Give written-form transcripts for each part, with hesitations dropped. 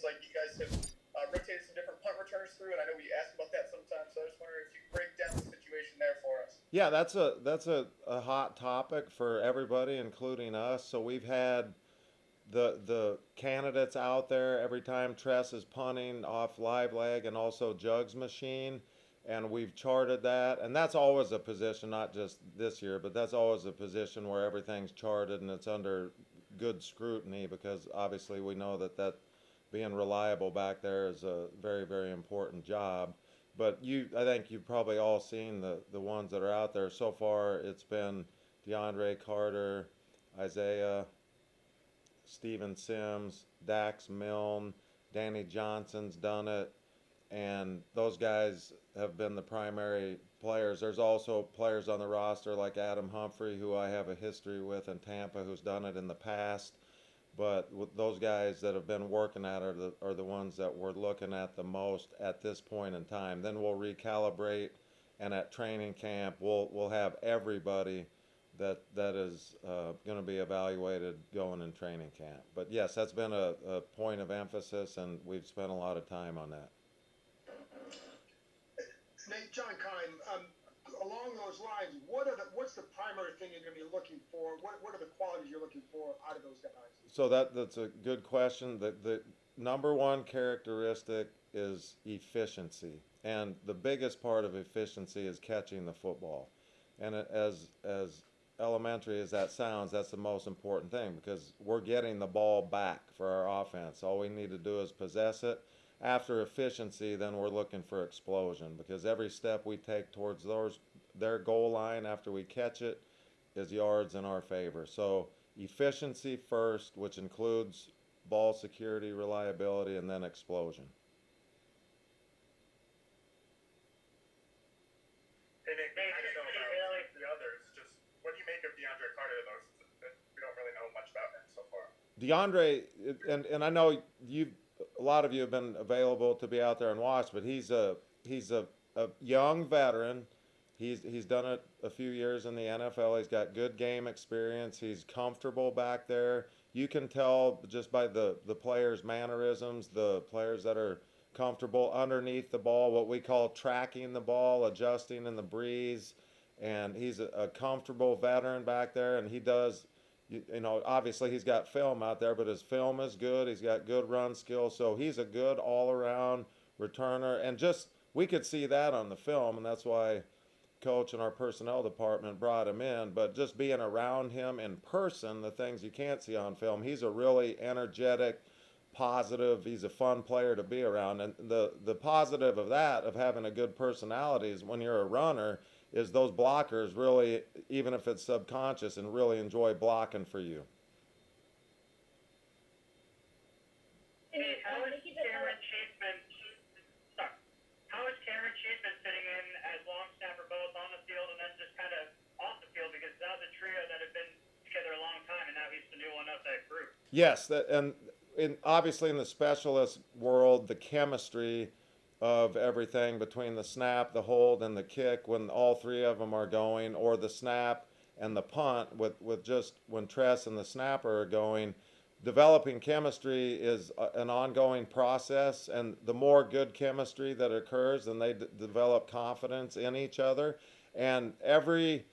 seems like you guys have rotated some different punt returners through, and I know we asked about that sometimes. So I just wonder if you could break down the situation there for us. Yeah, that's a hot topic for everybody, including us. So we've had the candidates out there every time Tress is punting off live leg and also Jug's machine, and we've charted that, and that's always a position, not just this year, but that's always a position where everything's charted and it's under good scrutiny because obviously we know that being reliable back there is a very, very important job. But I think you've probably all seen the ones that are out there so far. It's been DeAndre Carter, Isaiah, Steven Sims, Dax Milne, Danny Johnson's done it, and those guys have been the primary players. There's also players on the roster like Adam Humphrey, who I have a history with in Tampa, who's done it in the past. But with those guys that have been working at it are the ones that we're looking at the most at this point in time. Then we'll recalibrate, and at training camp we'll have everybody that is going to be evaluated going in training camp. But yes, that's been a point of emphasis, and we've spent a lot of time on that. Nate, John Kine, along those lines, what's the primary thing you're going to be looking for? What are the qualities you're looking for out of those guys? So that's a good question. The number one characteristic is efficiency, and the biggest part of efficiency is catching the football. And as elementary as that sounds, that's the most important thing because we're getting the ball back for our offense. All we need to do is possess it. After efficiency, then we're looking for explosion because every step we take towards their goal line after we catch it is yards in our favor. So efficiency first, which includes ball security, reliability, and then explosion. Hey, Nick, I don't know about the others. Just what do you make of DeAndre Carter, though? We don't really know much about him so far. DeAndre, and I know a lot of you have been available to be out there and watch, but he's a young veteran. He's done it a few years in the NFL. He's got good game experience. He's comfortable back there. You can tell just by the players' mannerisms, the players that are comfortable underneath the ball, what we call tracking the ball, adjusting in the breeze. And he's a comfortable veteran back there, and he does. Obviously he's got film out there, but his film is good. He's got good run skills, so he's a good all-around returner. And just we could see that on the film, and that's why Coach and our personnel department brought him in. But just being around him in person, the things you can't see on film, he's a really energetic, positive. He's a fun player to be around. And the positive of that, of having a good personality, is when you're a runner, is those blockers really, even if it's subconscious, and really enjoy blocking for you. How is Cameron Cheeseman fitting in as long snapper both on the field and then just kind of off the field, because that was a trio that had been together a long time and now he's the new one of that group? Yes, obviously in the specialist world, the chemistry of everything between the snap, the hold, and the kick, when all three of them are going, or the snap and the punt with just when Tress and the snapper are going, developing chemistry is an ongoing process, and the more good chemistry that occurs, then they develop confidence in each other. And every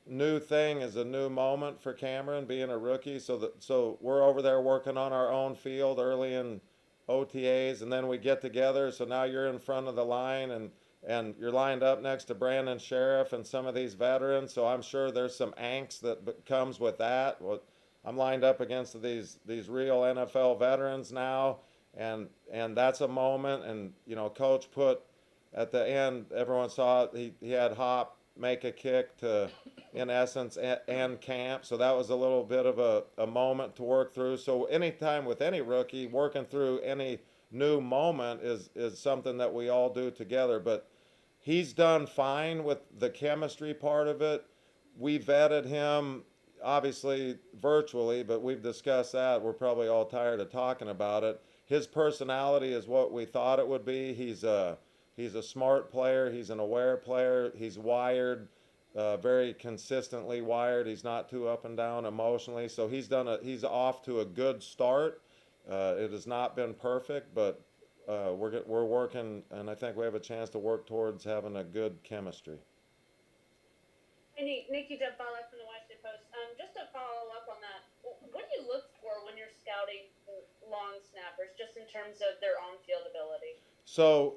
new thing is a new moment for Cameron being a rookie. So we're over there working on our own field early in OTAs, and then we get together. So now you're in front of the line, and you're lined up next to Brandon Sheriff and some of these veterans. So I'm sure there's some angst that comes with that. Well, I'm lined up against these real NFL veterans now, and that's a moment. And Coach put at the end, everyone saw it, he had Hop make a kick to, in essence, end camp. So that was a little bit of a moment to work through. So anytime with any rookie, working through any new moment is something that we all do together. But he's done fine with the chemistry part of it. We vetted him, obviously virtually, but we've discussed that. We're probably all tired of talking about it. His personality is what we thought it would be. He's a smart player. He's an aware player. He's wired, very consistently wired. He's not too up and down emotionally. So he's off to a good start. It has not been perfect, but we're working, and I think we have a chance to work towards having a good chemistry. Hey, Nikki Dembala from the Washington Post. Just to follow up on that, what do you look for when you're scouting long snappers, just in terms of their on-field ability? So,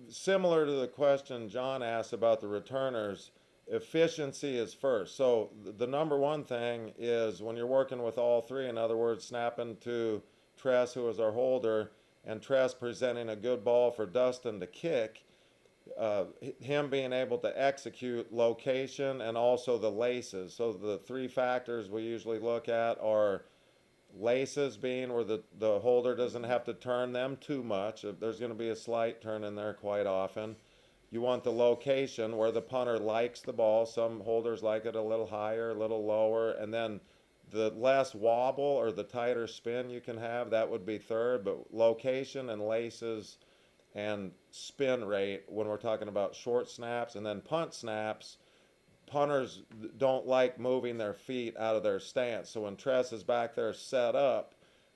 similar to the question John asked about the returners, efficiency is first. So, the number one thing is when you're working with all three, in other words, snapping to Tress, who is our holder, and Tress presenting a good ball for Dustin to kick, him being able to execute location and also the laces. So the three factors we usually look at are laces being where the holder doesn't have to turn them too much. There's going to be a slight turn in there quite often. You want the location where the punter likes the ball. Some holders like it a little higher, a little lower. And then the less wobble or the tighter spin you can have, that would be third. But location and laces and spin rate when we're talking about short snaps. And then punt snaps, punters don't like moving their feet out of their stance. So when Tress is back there set up,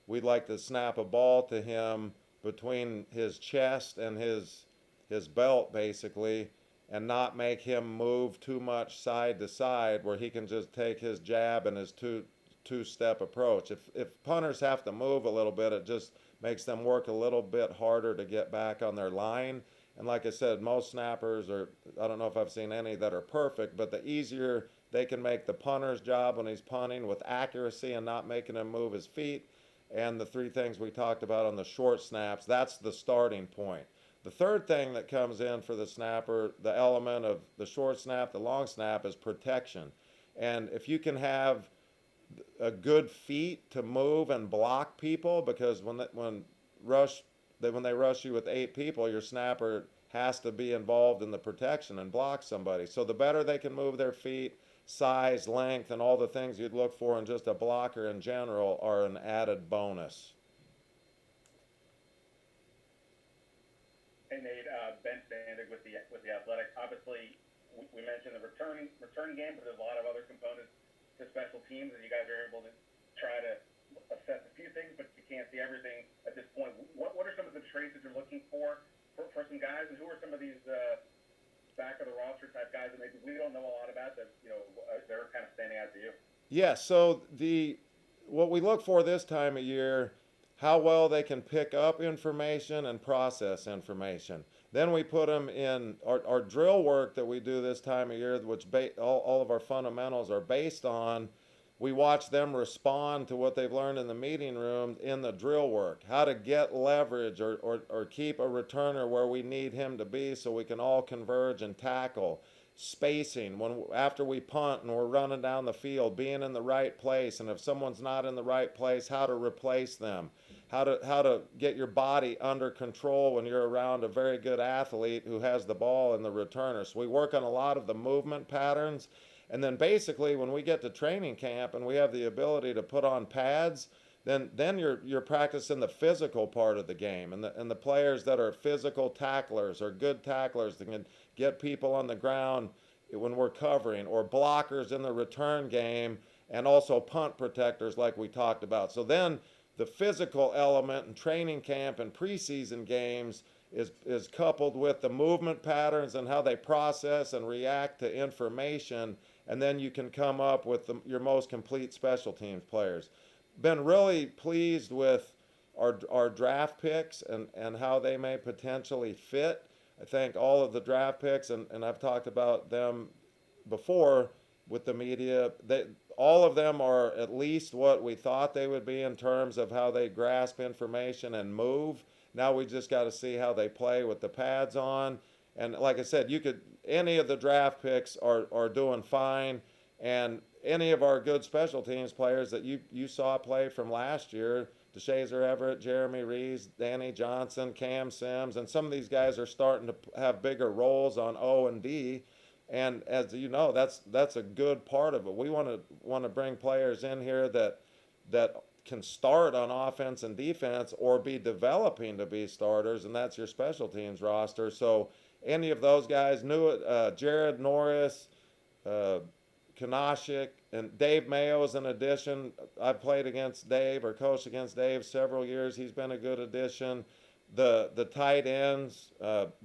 we'd like to snap a ball to him between his chest and his belt, basically, and not make him move too much side to side, where he can just take his jab and his two-step approach. If punters have to move a little bit, it just makes them work a little bit harder to get back on their line. And like I said, most snappers are, I don't know if I've seen any that are perfect, but the easier they can make the punter's job when he's punting with accuracy and not making him move his feet, and the three things we talked about on the short snaps, that's the starting point. The third thing that comes in for the snapper, the element of the short snap, the long snap, is protection. And if you can have a good feet to move and block people, because when they rush you with 8 people, your snapper has to be involved in the protection and block somebody. So the better they can move their feet, size, length, and all the things you'd look for in just a blocker in general are an added bonus. Hey Nate, Ben Standig with the Athletic. Obviously, we mentioned the return game, but there's a lot of other components to special teams, and you guys are able to try to assess a few things, but you can't see everything at this point. What are some of the traits that you're looking for some guys, and who are some of these back of the roster type guys that maybe we don't know a lot about that they're kind of standing out to you? Yeah. So what we look for this time of year, how well they can pick up information and process information. Then we put them in our drill work that we do this time of year, which all of our fundamentals are based on. We watch them respond to what they've learned in the meeting room in the drill work, how to get leverage or keep a returner where we need him to be so we can all converge and tackle. Spacing, after we punt and we're running down the field, being in the right place, and if someone's not in the right place, how to replace them. How to get your body under control when you're around a very good athlete who has the ball and the returner. So we work on a lot of the movement patterns. And then basically when we get to training camp and we have the ability to put on pads, then you're practicing the physical part of the game. And the players that are physical tacklers or good tacklers that can get people on the ground when we're covering, or blockers in the return game, and also punt protectors like we talked about. So then the physical element in training camp and preseason games is coupled with the movement patterns and how they process and react to information, and then you can come up with your most complete special teams players. Been really pleased with our draft picks and how they may potentially fit. I think all of the draft picks, and I've talked about them before with the media, all of them are at least what we thought they would be in terms of how they grasp information and move. Now we just got to see how they play with the pads on. And like I said, any of the draft picks are doing fine. And any of our good special teams players that you saw play from last year, DeShazer Everett, Jeremy Reeves, Danny Johnson, Cam Sims, and some of these guys are starting to have bigger roles on O and D. And as you know, that's a good part of it. We want to bring players in here that can start on offense and defense or be developing to be starters, and that's your special teams roster. So any of those guys, Jared Norris, Kanashik, and Dave Mayo is an addition. I've played against Dave or coached against Dave several years. He's been a good addition. The tight ends,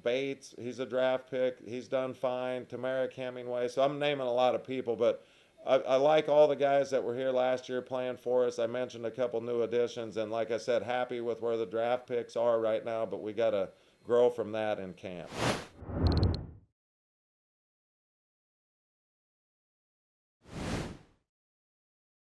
Bates, he's a draft pick. He's done fine. Tamarick Hemingway. So I'm naming a lot of people, but I like all the guys that were here last year playing for us. I mentioned a couple new additions, and like I said, happy with where the draft picks are right now, but we got to grow from that in camp.